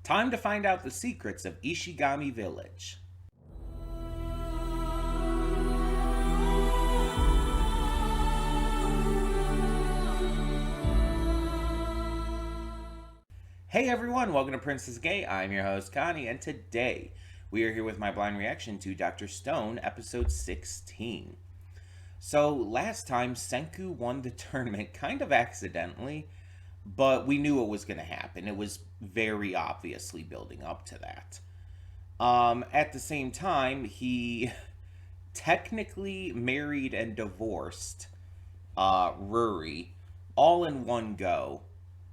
Time to find out the secrets of Ishigami Village. Hey everyone, welcome to Princess Gay. I'm your host Connie, and today we are here with my blind reaction to Dr. Stone, episode 16. So last time, Senku won the tournament kind of accidentally, but we knew it was going to happen. It was very obviously building up to that. At the same time, he technically married and divorced Ruri all in one go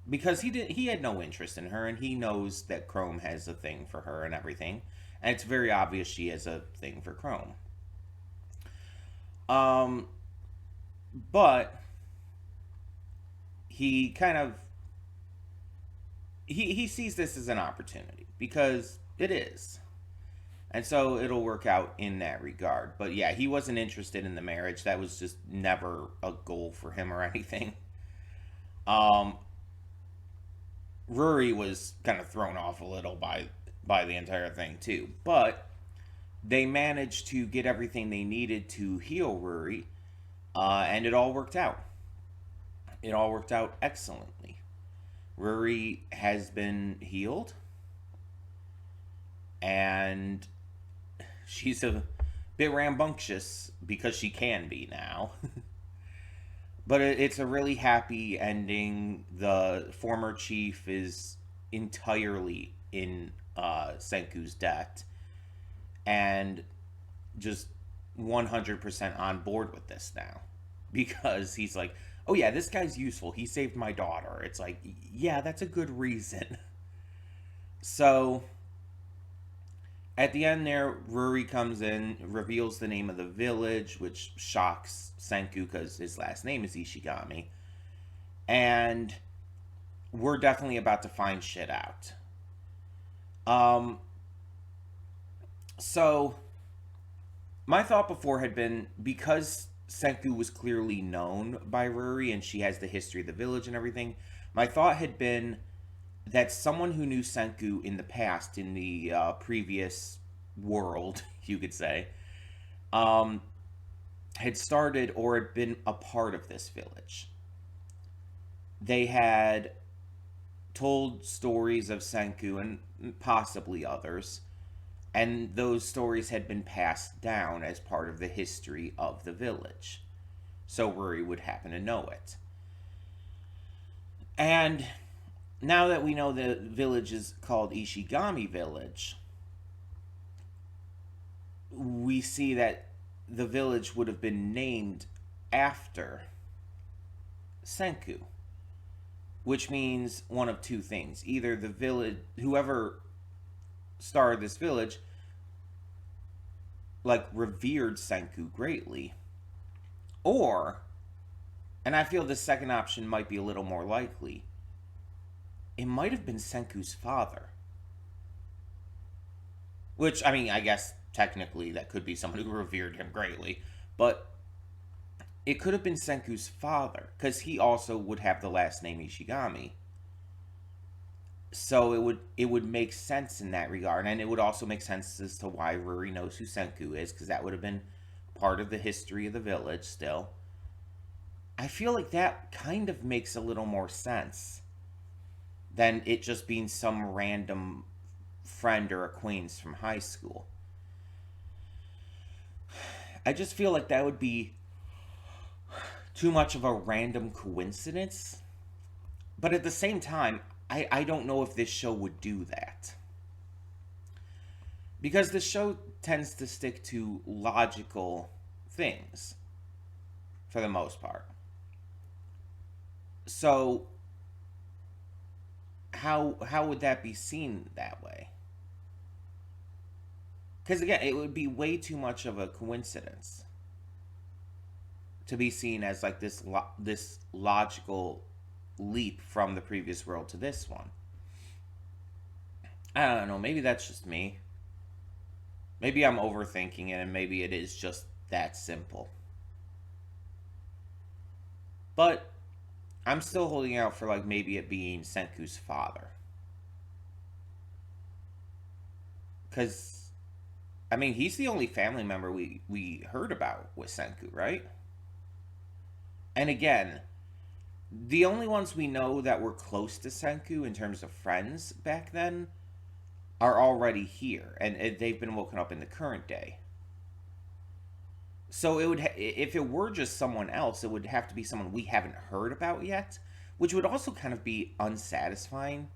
because he had no interest in her, and he knows that Chrome has a thing for her and everything, and it's very obvious she has a thing for Chrome. But he kind of he sees this as an opportunity because it is. And so it'll work out in that regard. But yeah, he wasn't interested in the marriage. That was just never a goal for him or anything. Um, Ruri was kind of thrown off a little by the entire thing too. But they managed to get everything they needed to heal Ruri, and it all worked out. It all worked out excellently. Ruri has been healed, and she's a bit rambunctious because she can be now. But it's a really happy ending. The former chief is entirely in Senku's debt and just 100% on board with this now because he's like, oh yeah, this guy's useful. He saved my daughter. It's like, yeah, that's a good reason. So at the end there, Ruri comes in, reveals the name of the village, which shocks Senku because his last name is Ishigami. And we're definitely about to find shit out. So my thought before had been, because Senku was clearly known by Ruri and she has the history of the village and everything, my thought had been that someone who knew Senku in the past, in the previous world, you could say, had started or had been a part of this village. They had told stories of Senku and possibly others, and those stories had been passed down as part of the history of the village. So Ruri would happen to know it. And now that we know the village is called Ishigami Village, we see that the village would have been named after Senku, which means one of two things. Either the village, whoever started this village, like, revered Senku greatly, or, and I feel the second option might be a little more likely, it might have been Senku's father. Which, I mean, I guess technically that could be someone who revered him greatly, but it could have been Senku's father, because he also would have the last name Ishigami. So it would make sense in that regard, and it would also make sense as to why Ruri knows who Senku is, because that would have been part of the history of the village still. I feel like that kind of makes a little more sense than it just being some random friend or acquaintance from high school. I just feel like that would be too much of a random coincidence. But at the same time, I don't know if this show would do that. Because the show tends to stick to logical things, for the most part. So, how would that be seen that way? Because again, it would be way too much of a coincidence to be seen as like this logical leap from the previous world to this one. I don't know, maybe that's just me. Maybe I'm overthinking it, and maybe it is just that simple. But I'm still holding out for like maybe it being Senku's father. Because, I mean, he's the only family member we heard about with Senku, right? And again, the only ones we know that were close to Senku in terms of friends back then are already here, and they've been woken up in the current day. So it would, if it were just someone else, it would have to be someone we haven't heard about yet, which would also kind of be unsatisfying.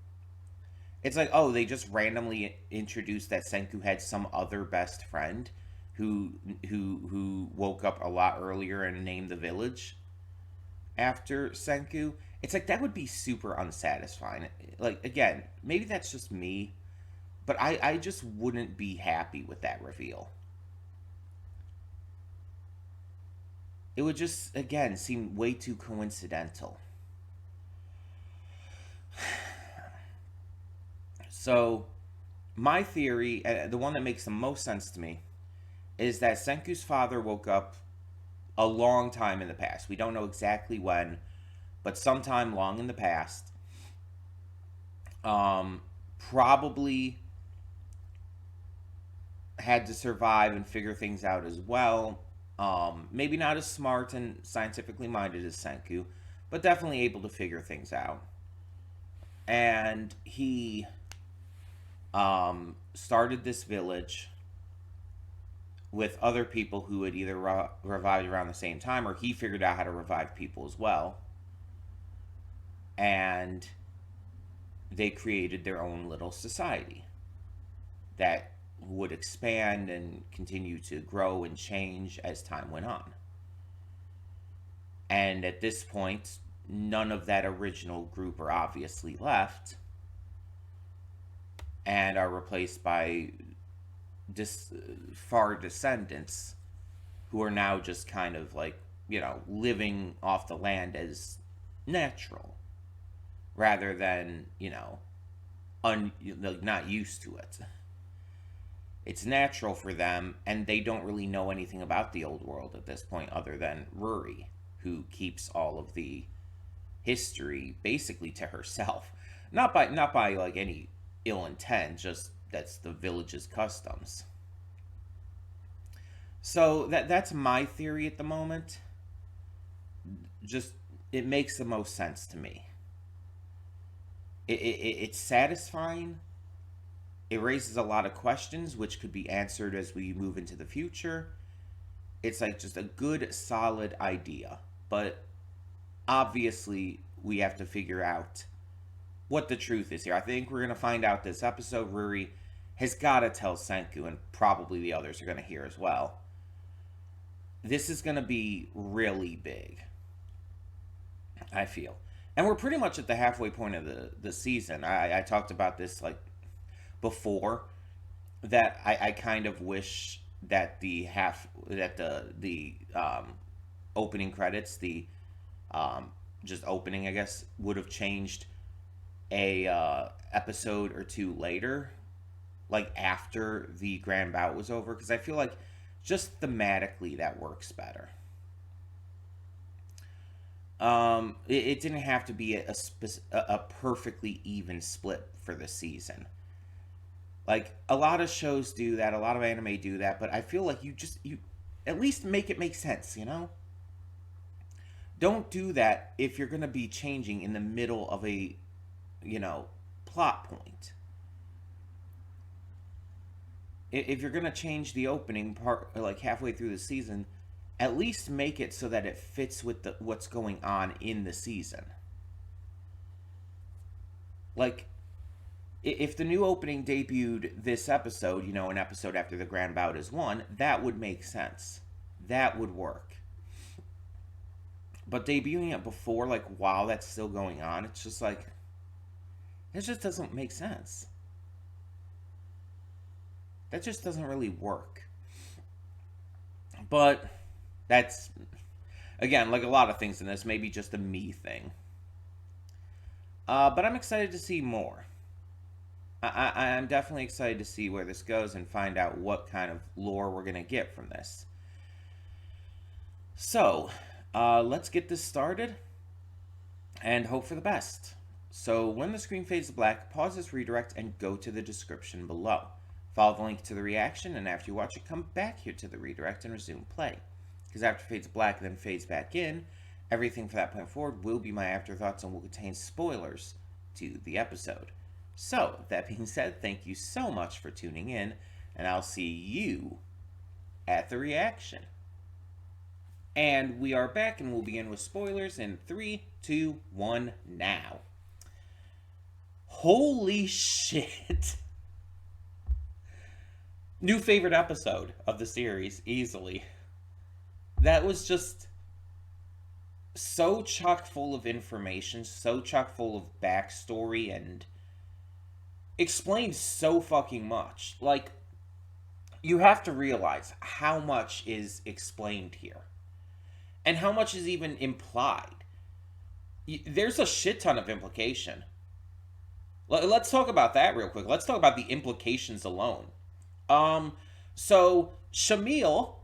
It's like, oh, they just randomly introduced that Senku had some other best friend who who woke up a lot earlier and named the village after Senku. It's like that would be super unsatisfying. Like again, maybe that's just me, but I just wouldn't be happy with that reveal. It would just again seem way too coincidental. So, my theory, the one that makes the most sense to me, is that Senku's father woke up a long time in the past. We don't know exactly when, but sometime long in the past. Probably had to survive and figure things out as well. Maybe not as smart and scientifically minded as Senku, but definitely able to figure things out. And he started this village with other people who had either revived around the same time or he figured out how to revive people as well. And they created their own little society that would expand and continue to grow and change as time went on. And at this point, none of that original group are obviously left and are replaced by far descendants who are now just kind of like, living off the land as natural rather than, like not used to it. It's natural for them, and they don't really know anything about the old world at this point other than Ruri, who keeps all of the history basically to herself. Not by like any ill intent, just that's the village's customs. So that's my theory at the moment. Just it makes the most sense to me. It's satisfying. It raises a lot of questions which could be answered as we move into the future. It's like just a good solid idea, but obviously we have to figure out what the truth is here. I think we're going to find out this episode. Ruri has got to tell Senku, and probably the others are going to hear as well. This is going to be really big, I feel. And we're pretty much at the halfway point of the season. I talked about this like before, that I kind of wish that the opening credits, the just opening, I guess, would have changed a episode or two later, like after the grand bout was over, because I feel like just thematically that works better. It didn't have to be a perfectly even split for the season. Like a lot of shows do that, a lot of anime do that, but I feel like you at least make it make sense, Don't do that if you're going to be changing in the middle of a, plot point. If you're going to change the opening part like halfway through the season, at least make it so that it fits with what's going on in the season. Like, if the new opening debuted this episode, an episode after the grand bout is won, that would make sense. That would work. But debuting it before, like, while that's still going on, it's just like, it just doesn't make sense. That just doesn't really work. But that's, again, like a lot of things in this, maybe just a me thing. But I'm excited to see more. I'm definitely excited to see where this goes and find out what kind of lore we're going to get from this. So, let's get this started and hope for the best. So, when the screen fades to black, pause this redirect and go to the description below. Follow the link to the reaction, and after you watch it, come back here to the redirect and resume play. Because after it fades black and then fades back in, everything from that point forward will be my afterthoughts and will contain spoilers to the episode. So, that being said, thank you so much for tuning in, and I'll see you at the reaction. And we are back, and we'll begin with spoilers in 3, 2, 1, now. Holy shit. New favorite episode of the series, easily. That was just so chock full of information, so chock full of backstory, and explained so fucking much. Like, you have to realize how much is explained here. And how much is even implied. There's a shit ton of implication. Let's talk about that real quick. Let's talk about the implications alone. So Shamil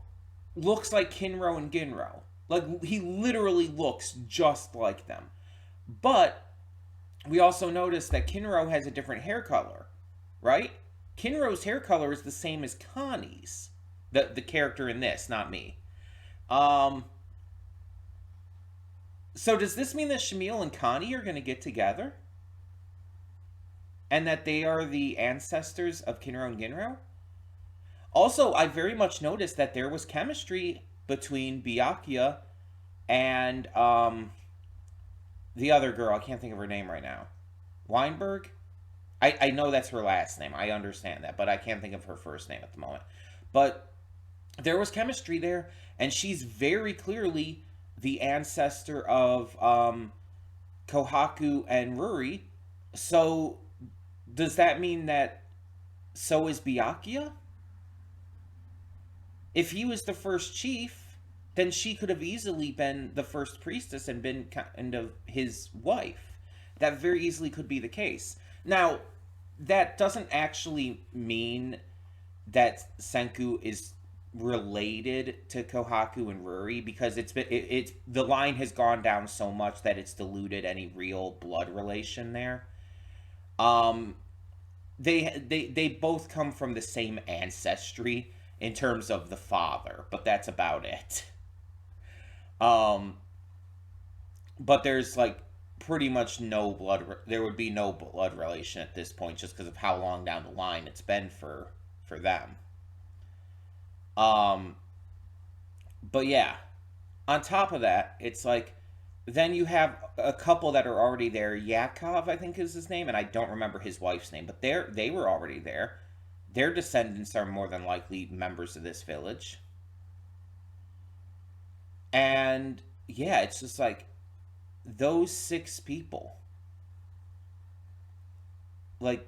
looks like Kinro and Ginro. Like, he literally looks just like them. But we also notice that Kinro has a different hair color, right? Kinro's hair color is the same as Connie's. The character in this, not me. So does this mean that Shamil and Connie are going to get together? And that they are the ancestors of Kinro and Ginro? Also, I very much noticed that there was chemistry between Byakuya and the other girl. I can't think of her name right now. Weinberg? I know that's her last name. I understand that, but I can't think of her first name at the moment. But there was chemistry there, and she's very clearly the ancestor of Kohaku and Ruri. So does that mean that so is Byakuya? If he was the first chief, then she could have easily been the first priestess and been kind of his wife. That very easily could be the case. Now, that doesn't actually mean that Senku is related to Kohaku and Ruri, because it's the line has gone down so much that it's diluted any real blood relation there. They both come from the same ancestry in terms of the father, but that's about it. But there's like pretty much no blood. There would be no blood relation at this point, just because of how long down the line it's been for them. But yeah, on top of that, it's like then you have a couple that are already there. Yakov, I think is his name, and I don't remember his wife's name, but they were already there. Their descendants are more than likely members of this village. And yeah, it's just like those 6 people like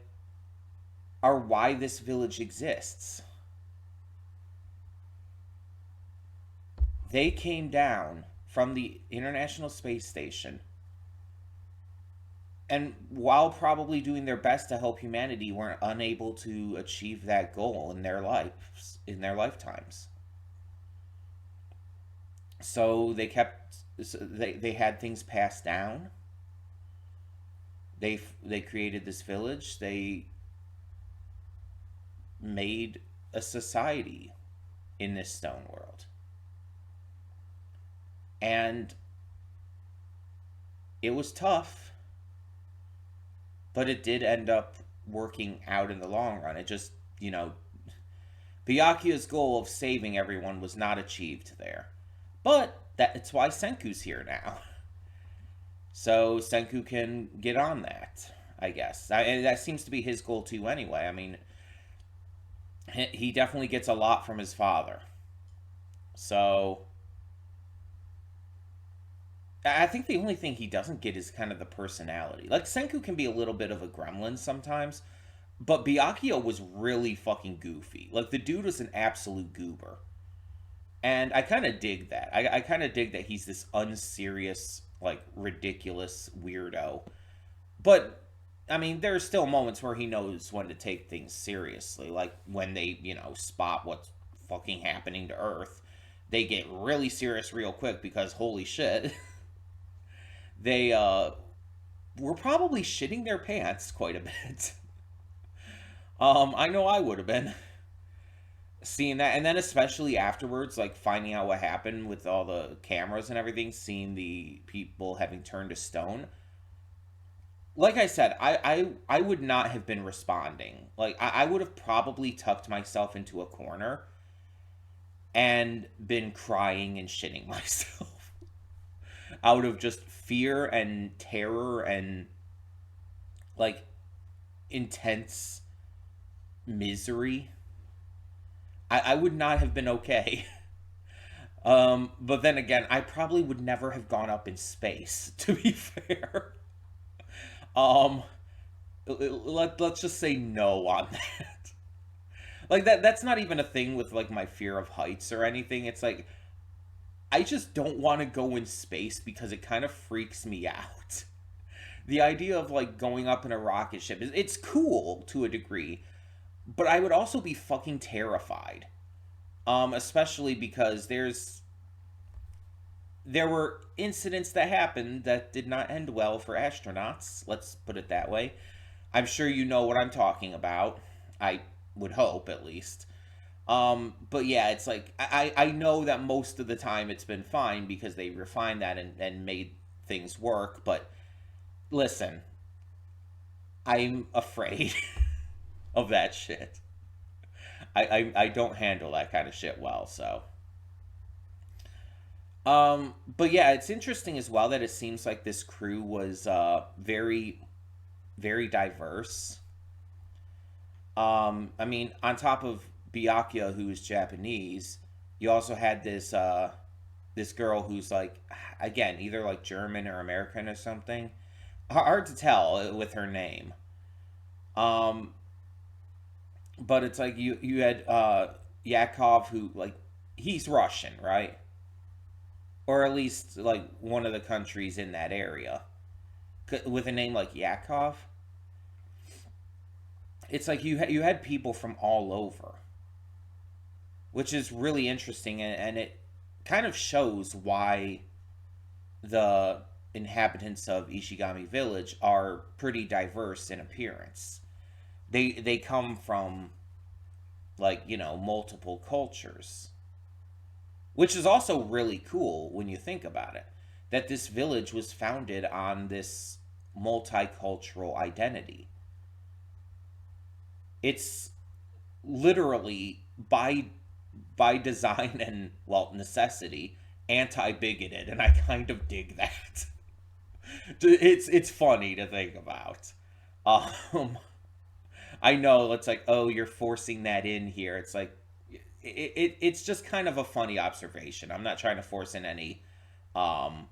are why this village exists. They came down from the International Space Station, and while probably doing their best to help humanity, weren't unable to achieve that goal in their lifetimes. So they had things passed down. They created this village. They made a society in this stone world. And it was tough, but it did end up working out in the long run. It just, Byakuya's goal of saving everyone was not achieved there. But that's why Senku's here now. So Senku can get on that, I guess. And that seems to be his goal too anyway. I mean, he definitely gets a lot from his father. So I think the only thing he doesn't get is kind of the personality. Like, Senku can be a little bit of a gremlin sometimes, but Byakuya was really fucking goofy. Like, the dude was an absolute goober. And I kind of dig that. I kind of dig that he's this unserious, like, ridiculous weirdo. But, I mean, there are still moments where he knows when to take things seriously. Like, when they, spot what's fucking happening to Earth. They get really serious real quick because, holy shit... They were probably shitting their pants quite a bit. I know I would have been seeing that, and then especially afterwards, like finding out what happened with all the cameras and everything, seeing the people having turned to stone. Like I said, I would not have been responding. Like I would have probably tucked myself into a corner and been crying and shitting myself out of just fear and terror and like intense misery. I would not have been okay. But then again, I probably would never have gone up in space, to be fair. Um, let's just say no on that. Like that's not even a thing with like my fear of heights or anything. It's like I just don't want to go in space because it kind of freaks me out. The idea of like going up in a rocket ship is it's cool to a degree, but I would also be fucking terrified. Especially because there were incidents that happened that did not end well for astronauts. Let's put it that way. I'm sure you know what I'm talking about. I would hope, at least. But yeah, it's like I know that most of the time it's been fine because they refined that and made things work. But listen, I'm afraid of that shit. I don't handle that kind of shit well. So, but yeah, it's interesting as well that it seems like this crew was very diverse. I mean, on top of Byakuya, who's Japanese, you also had this girl who's like, again, either like German or American or something. Hard to tell with her name. Um, but it's like you had Yakov, who like he's Russian, right? Or at least like one of the countries in that area with a name like Yakov. It's like you had people from all over, which is really interesting, and it kind of shows why the inhabitants of Ishigami Village are pretty diverse in appearance. They come from like multiple cultures, which is also really cool when you think about it. That this village was founded on this multicultural identity. It's literally by design and well necessity anti-bigoted, and I kind of dig that. It's funny to think about. um I know it's like, oh, you're forcing that in here. It's like it's just kind of a funny observation. I'm not trying to force in any um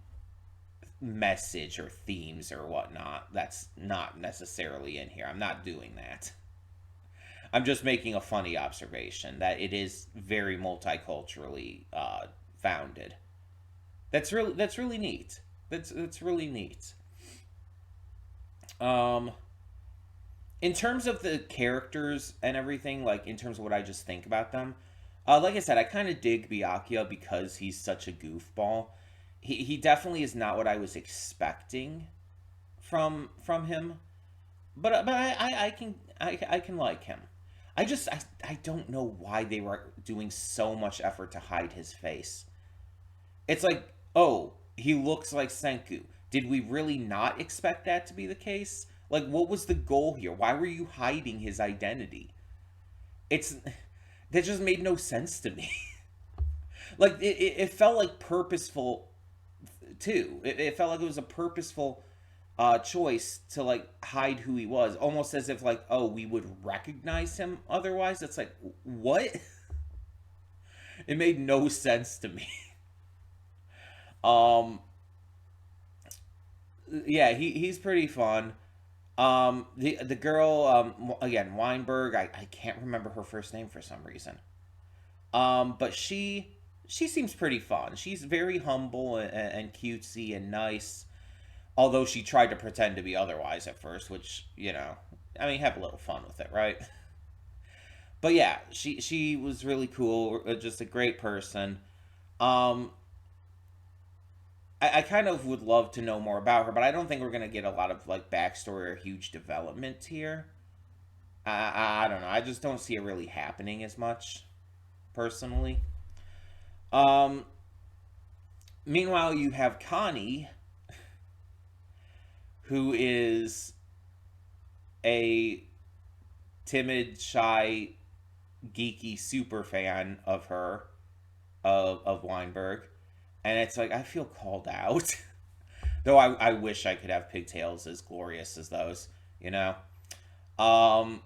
message or themes or whatnot. That's not necessarily in here. I'm not doing that. I'm just making a funny observation that it is very multiculturally founded. That's really neat. That's really neat. Um, in terms of the characters and everything, like in terms of what I just think about them, like I said, I kind of dig Byakuya because he's such a goofball. He definitely is not what I was expecting from him, but I can like him. I don't know why they were doing so much effort to hide his face. It's like, oh, he looks like Senku. Did we really not expect that to be the case? Like, what was the goal here? Why were you hiding his identity? It's that just made no sense to me. Like, it felt like purposeful too. It felt like it was a purposeful choice to like hide who he was, almost as if like, oh, we would recognize him otherwise. It's like, what? It made no sense to me. Um, yeah, he's pretty fun. The girl, again, Weinberg. I can't remember her first name for some reason. But she seems pretty fun. She's very humble and cutesy and nice. Although she tried to pretend to be otherwise at first, which I mean, have a little fun with it, right? But yeah, she was really cool. Just a great person. Um, I kind of would love to know more about her, but I don't think we're gonna get a lot of like backstory or huge development here. I don't know. I just don't see it really happening as much, personally. Um, Meanwhile, you have Connie, who is a timid, shy, geeky super fan of her, of Weinberg. And it's like, I feel called out. Though I wish I could have pigtails as glorious as those, you know? Um,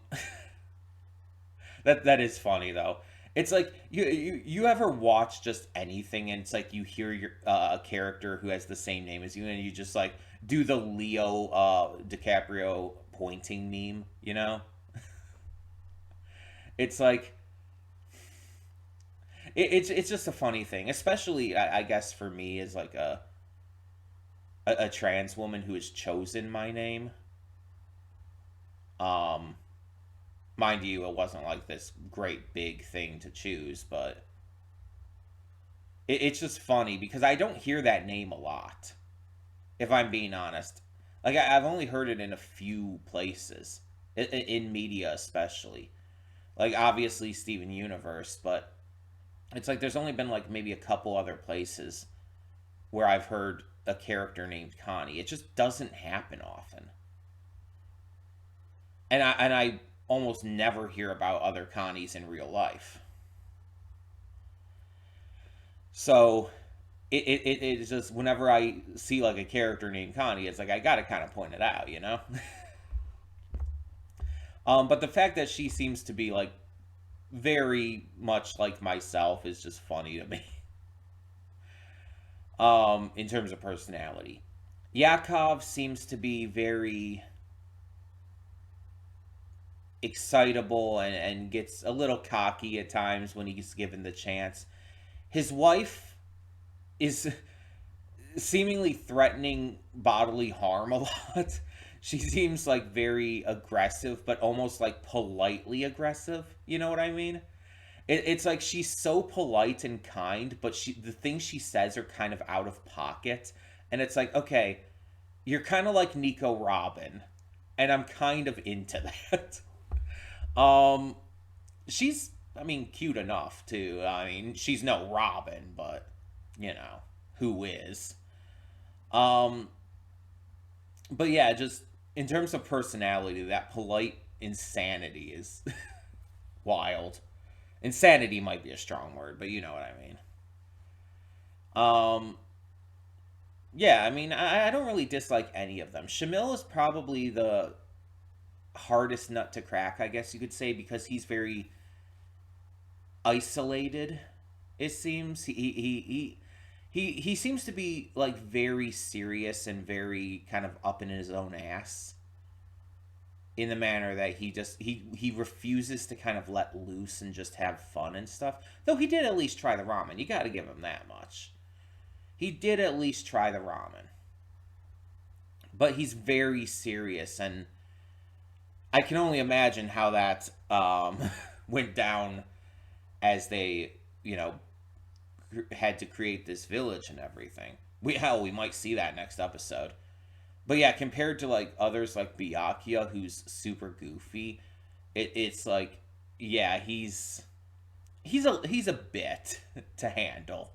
that is funny though. It's like you ever watch just anything and it's like you hear your a character who has the same name as you and you just like do the Leo DiCaprio pointing meme, you know? It's like it's just a funny thing, especially I guess for me as like a trans woman who has chosen my name. Um, Mind you, it wasn't like this great big thing to choose, but it's just funny because I don't hear that name a lot, if I'm being honest. Like, I've only heard it in a few places, in media especially. Like, obviously, Steven Universe, but it's like there's only been like maybe a couple other places where I've heard a character named Connie. It just doesn't happen often. And I almost never hear about other Connies in real life. So it's just whenever I see like a character named Connie, it's like I gotta kind of point it out, you know. But the fact that she seems to be like very much like myself is just funny to me. In terms of personality, Yakov seems to be very excitable and gets a little cocky at times when he's given the chance. His wife is seemingly threatening bodily harm a lot. She seems like very aggressive, but almost like politely aggressive. You know what I mean? It's like she's so polite and kind, but the things she says are kind of out of pocket. And it's like, okay, you're kind of like Nico Robin, and I'm kind of into that. Um, she's, I mean, cute enough too. I mean, she's no Robin, but you know, who is? Um, but yeah, just in terms of personality, that polite insanity is wild. Insanity might be a strong word, but you know what I mean. Um, yeah, I mean, I don't really dislike any of them. Shamil is probably the hardest nut to crack, I guess you could say, because he's very isolated. It seems he seems to be like very serious and very kind of up in his own ass in the manner that he refuses to kind of let loose and just have fun and stuff. Though he did at least try the ramen. You got to give him that much. He did at least try the ramen. But he's very serious and I can only imagine how that went down as they, you know, had to create this village and everything. We might see that next episode. But yeah, compared to like others like Byakuya, who's super goofy, it's like yeah, he's a bit to handle.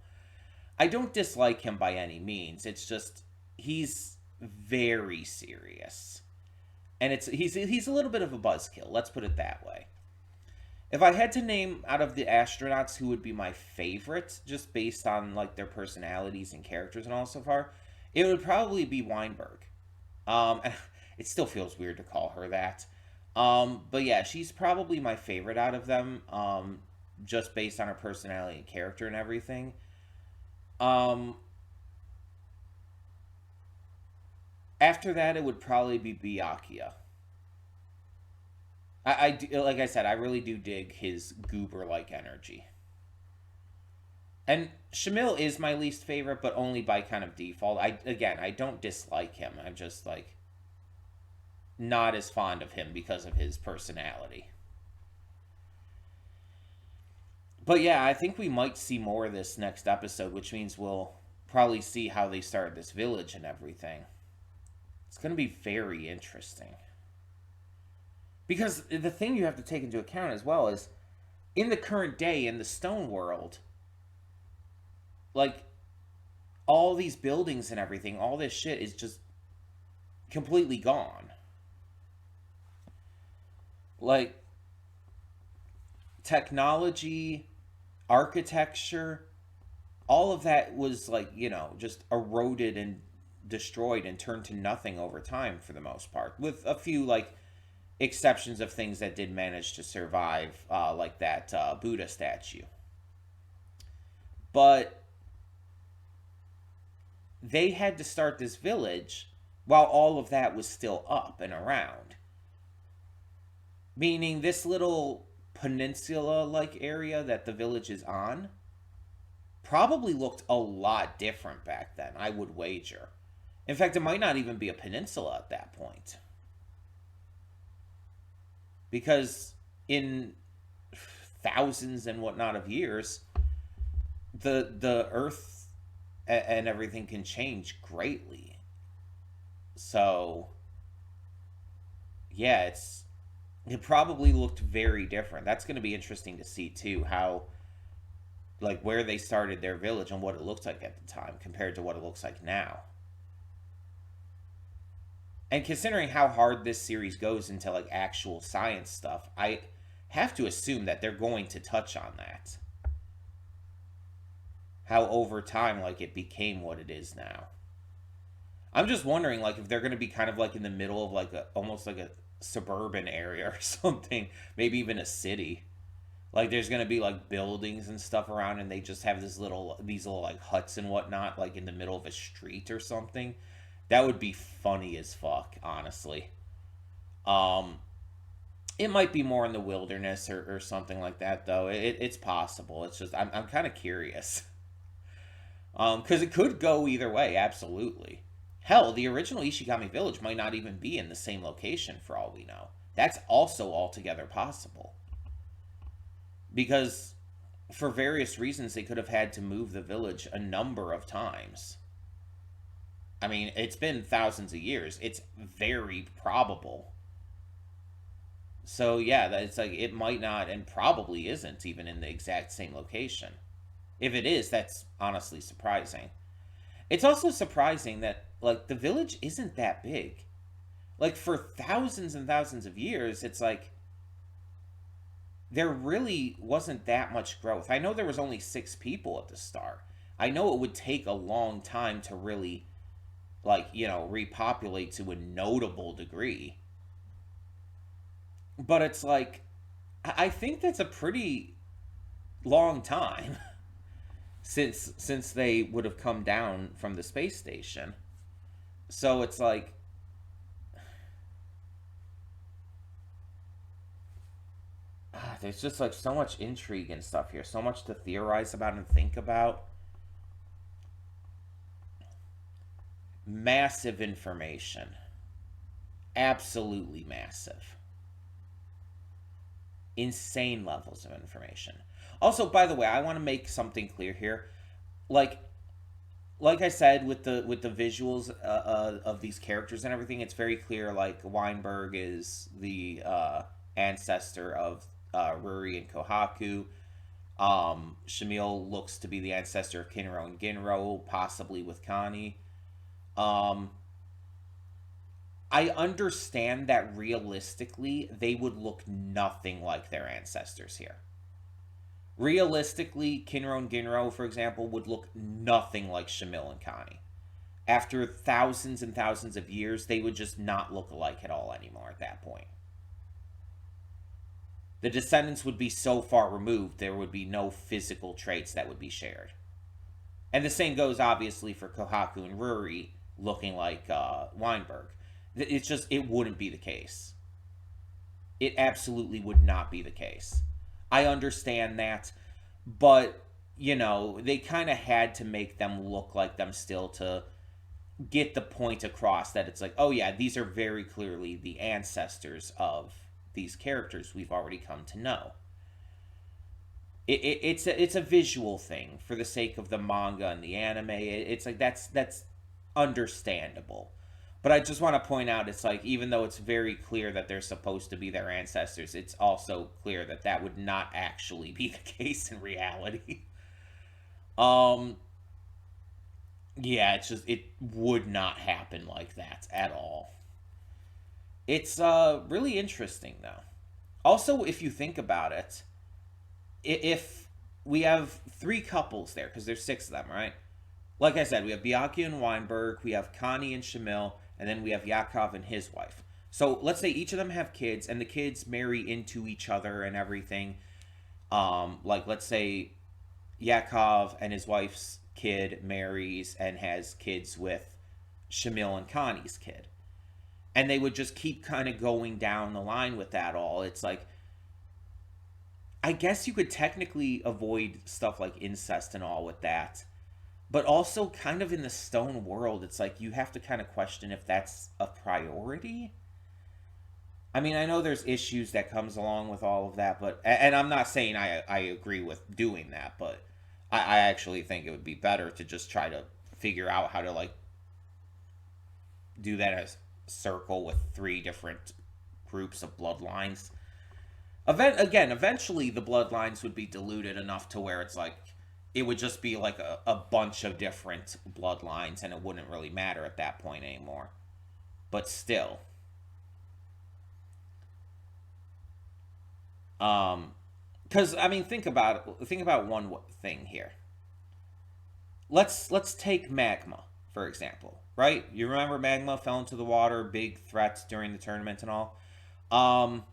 I don't dislike him by any means. It's just he's very serious, and he's a little bit of a buzzkill. Let's put it that way. If I had to name out of the astronauts who would be my favorite, just based on like their personalities and characters and all so far, it would probably be Weinberg. And it still feels weird to call her that. But yeah, she's probably my favorite out of them, just based on her personality and character and everything. Um, After that, it would probably be Byakuya. Like I said, I really do dig his goober like energy. And Shamil is my least favorite, but only by kind of default. I don't dislike him. I'm just like not as fond of him because of his personality. But yeah, I think we might see more of this next episode, which means we'll probably see how they started this village and everything. It's going to be very interesting. Because the thing you have to take into account as well is in the current day in the stone world, like all these buildings and everything, all this shit is just completely gone. Like technology, architecture, all of that was like, just eroded and destroyed and turned to nothing over time for the most part, with a few like exceptions of things that did manage to survive, like that Buddha statue. But they had to start this village while all of that was still up and around. Meaning, this little peninsula like area that the village is on probably looked a lot different back then, I would wager. In fact, it might not even be a peninsula at that point. Because in thousands and whatnot of years, the earth and everything can change greatly. So, yeah, it probably looked very different. That's going to be interesting to see too, how like where they started their village and what it looked like at the time compared to what it looks like now. And considering how hard this series goes into like actual science stuff, I have to assume that they're going to touch on that. How over time like it became what it is now. I'm just wondering like if they're going to be kind of like in the middle of like almost like a suburban area or something, maybe even a city. Like there's gonna be like buildings and stuff around, and they just have these little like huts and whatnot, like in the middle of a street or something. That would be funny as fuck, honestly. Um, it might be more in the wilderness or something like that, though. It's possible. It's just I'm kind of curious. Because it could go either way, absolutely. Hell, the original Ishigami Village might not even be in the same location for all we know. That's also altogether possible. Because for various reasons, they could have had to move the village a number of times. I mean, it's been thousands of years. It's very probable. So, yeah, it's like it might not and probably isn't even in the exact same location. If it is, that's honestly surprising. It's also surprising that, like, the village isn't that big. Like, for thousands and thousands of years, it's like there really wasn't that much growth. I know there was only 6 people at the start. I know it would take a long time to really, like, repopulate to a notable degree. But it's like, I think that's a pretty long time since they would have come down from the space station. So it's like, there's just like so much intrigue and stuff here, so much to theorize about and think about. Massive information, absolutely massive, insane levels of information. Also, by the way, I want to make something clear here. Like like I said, with the visuals of these characters and everything, it's very clear. Like Weinberg is the ancestor of Ruri and Kohaku. Shamil looks to be the ancestor of Kinro and Ginro, possibly with Connie. Um, I understand that realistically, they would look nothing like their ancestors here. Realistically, Kinro and Ginro, for example, would look nothing like Shamil and Connie. After thousands and thousands of years, they would just not look alike at all anymore at that point. The descendants would be so far removed, there would be no physical traits that would be shared. And the same goes, obviously, for Kohaku and Ruri looking like Weinberg. It's just, it wouldn't be the case. It absolutely would not be the case. I understand that, but, they kind of had to make them look like them still to get the point across that it's like, oh yeah, these are very clearly the ancestors of these characters we've already come to know. It's a visual thing for the sake of the manga and the anime. It's like that's understandable. But I just want to point out, it's like, even though it's very clear that they're supposed to be their ancestors, it's also clear that that would not actually be the case in reality. um, yeah, it's just, it would not happen like that at all. It's really interesting, though. Also, if you think about it, if we have three couples there, because there's six of them, right? Like I said, we have Byakuya and Weinberg, we have Connie and Shamil, and then we have Yakov and his wife. So let's say each of them have kids, and the kids marry into each other and everything. Like let's say Yakov and his wife's kid marries and has kids with Shamil and Connie's kid. And they would just keep kind of going down the line with that all. It's like, I guess you could technically avoid stuff like incest and all with that. But also, kind of in the stone world, it's like you have to kind of question if that's a priority. I mean, I know there's issues that comes along with all of that, but and I'm not saying I agree with doing that, but I actually think it would be better to just try to figure out how to like do that as a circle with three different groups of bloodlines. Eventually the bloodlines would be diluted enough to where it's like it would just be like a bunch of different bloodlines and it wouldn't really matter at that point anymore. But still. Because I mean, think about one thing here. Let's take magma for example, right? You remember magma fell into the water, big threats during the tournament and all. Um,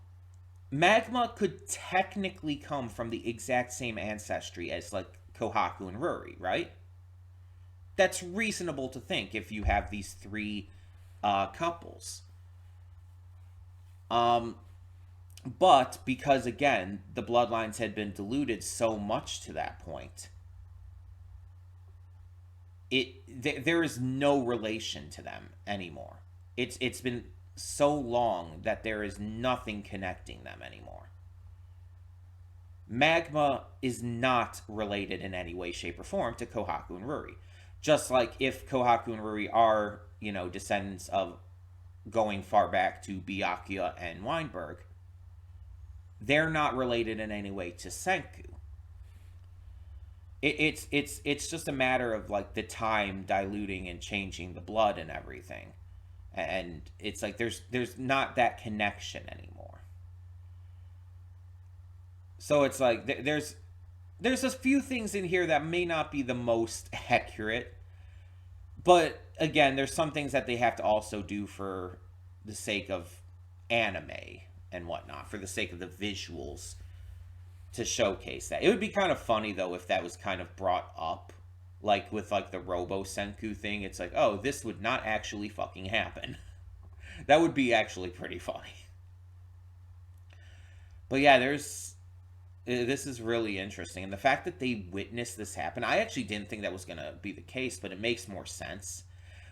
Magma could technically come from the exact same ancestry as like Kohaku and Ruri, right? That's reasonable to think if you have these three couples. Um, but because again the bloodlines had been diluted so much to that point, there is no relation to them anymore. It's been so long that there is nothing connecting them anymore. Magma is not related in any way, shape, or form to Kohaku and Ruri. Just like if Kohaku and Ruri are, descendants of going far back to Byakuya and Weinberg, they're not related in any way to Senku. It's just a matter of like the time diluting and changing the blood and everything, and it's like there's not that connection anymore. So it's like there's a few things in here that may not be the most accurate, but again, there's some things that they have to also do for the sake of anime and whatnot, for the sake of the visuals to showcase that. It would be kind of funny though if that was kind of brought up, like with like the Robo Senku thing. It's like, oh, this would not actually fucking happen. That would be actually pretty funny. But yeah, this is really interesting, and the fact that they witnessed this happen, I actually didn't think that was gonna be the case, but it makes more sense.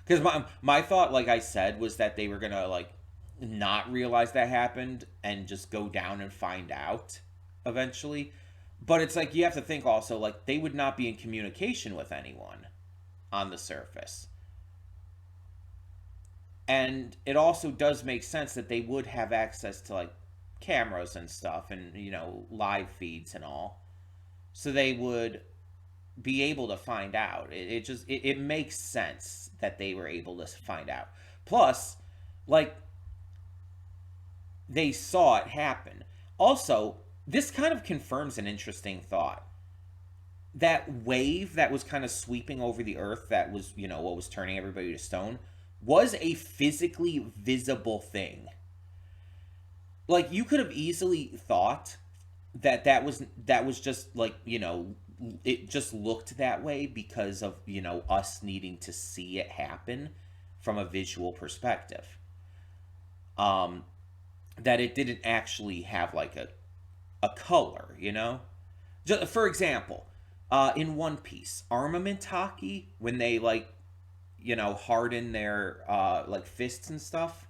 Because my thought, like I said, was that they were gonna like not realize that happened and just go down and find out eventually. But it's like you have to think also like they would not be in communication with anyone on the surface. And it also does make sense that they would have access to like cameras and stuff and live feeds and all. So they would be able to find out. It makes sense that they were able to find out. Plus, like they saw it happen. Also, this kind of confirms an interesting thought. That wave that was kind of sweeping over the earth, that was, what was turning everybody to stone, was a physically visible thing. Like, you could have easily thought that was just like, it just looked that way because of, us needing to see it happen from a visual perspective. That it didn't actually have like a color, Just, for example, in One Piece, armament hockey, when they like, harden their like fists and stuff,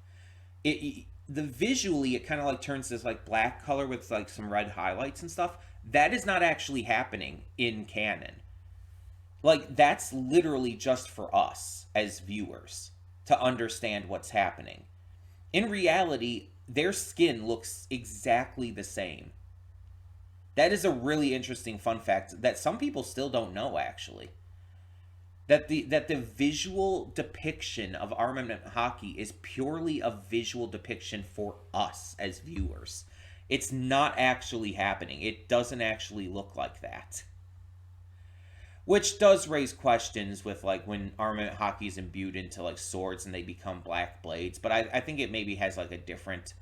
the visually it kind of like turns this like black color with like some red highlights and stuff. That is not actually happening in canon. Like that's literally just for us as viewers to understand what's happening. In reality, their skin looks exactly the same. That is a really interesting fun fact that some people still don't know, actually. That the visual depiction of armament hockey is purely a visual depiction for us as viewers. It's not actually happening. It doesn't actually look like that. Which does raise questions with like when armament hockey is imbued into like swords and they become black blades. But I think it maybe has like a different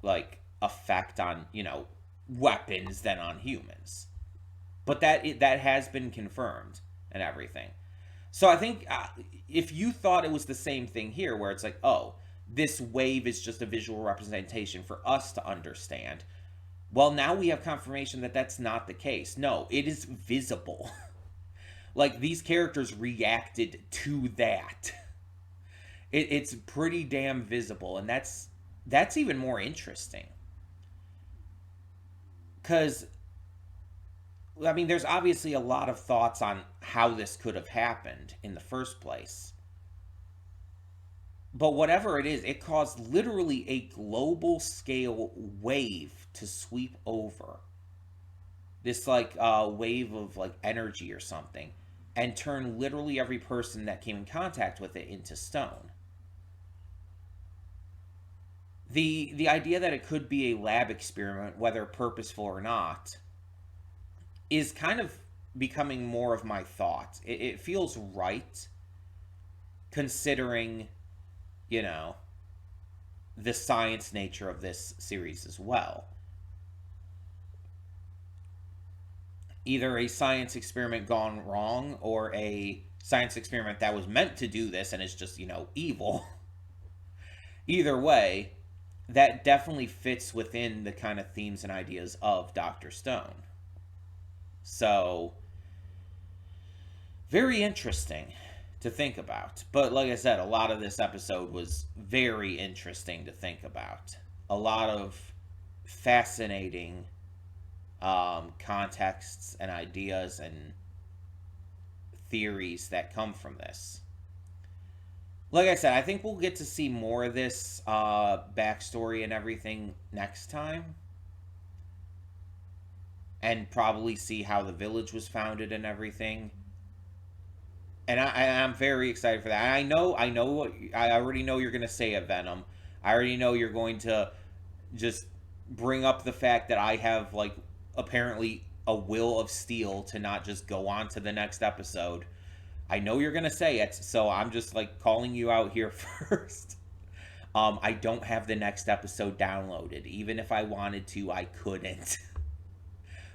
like effect on, weapons than on humans. But that has been confirmed and everything. So I think if you thought it was the same thing here, where it's like, oh, this wave is just a visual representation for us to understand. Well, now we have confirmation that that's not the case. No, it is visible. Like, these characters reacted to that. It's pretty damn visible, and that's even more interesting. Because, I mean, there's obviously a lot of thoughts on how this could have happened in the first place. But whatever it is, it caused literally a global scale wave to sweep over. This like wave of like energy or something, and turn literally every person that came in contact with it into stone. The idea that it could be a lab experiment, whether purposeful or not, is kind of becoming more of my thought. It feels right, considering, the science nature of this series as well. Either a science experiment gone wrong, or a science experiment that was meant to do this and is just, evil. Either way, that definitely fits within the kind of themes and ideas of Dr. Stone. So, very interesting to think about. But like I said, a lot of this episode was very interesting to think about. A lot of fascinating contexts and ideas and theories that come from this. Like I said, I think we'll get to see more of this backstory and everything next time. And probably see how the village was founded and everything. And I'm very excited for that. I already know you're going to say it, Venom. I already know you're going to just bring up the fact that I have, like, apparently a will of steel to not just go on to the next episode. I know you're going to say it, so I'm just, like, calling you out here first. I don't have the next episode downloaded. Even if I wanted to, I couldn't.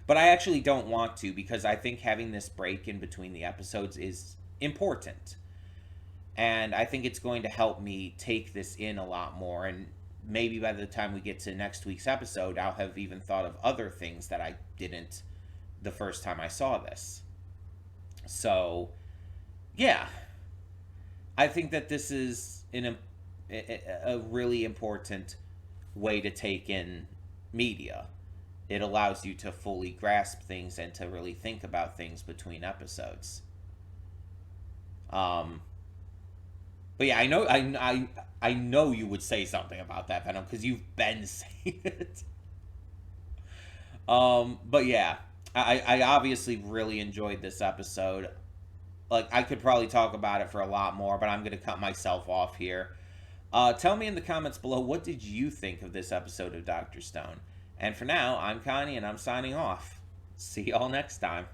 But I actually don't want to, because I think having this break in between the episodes is important. And I think it's going to help me take this in a lot more. And maybe by the time we get to next week's episode, I'll have even thought of other things that I didn't the first time I saw this. So, yeah. I think that this is a really important way to take in media. It allows you to fully grasp things and to really think about things between episodes. But yeah, I know you would say something about that, Venom, because you've been saying it. But yeah, I obviously really enjoyed this episode. Like, I could probably talk about it for a lot more, but I'm going to cut myself off here. Tell me in the comments below, what did you think of this episode of Dr. Stone? And for now, I'm Connie, and I'm signing off. See y'all next time.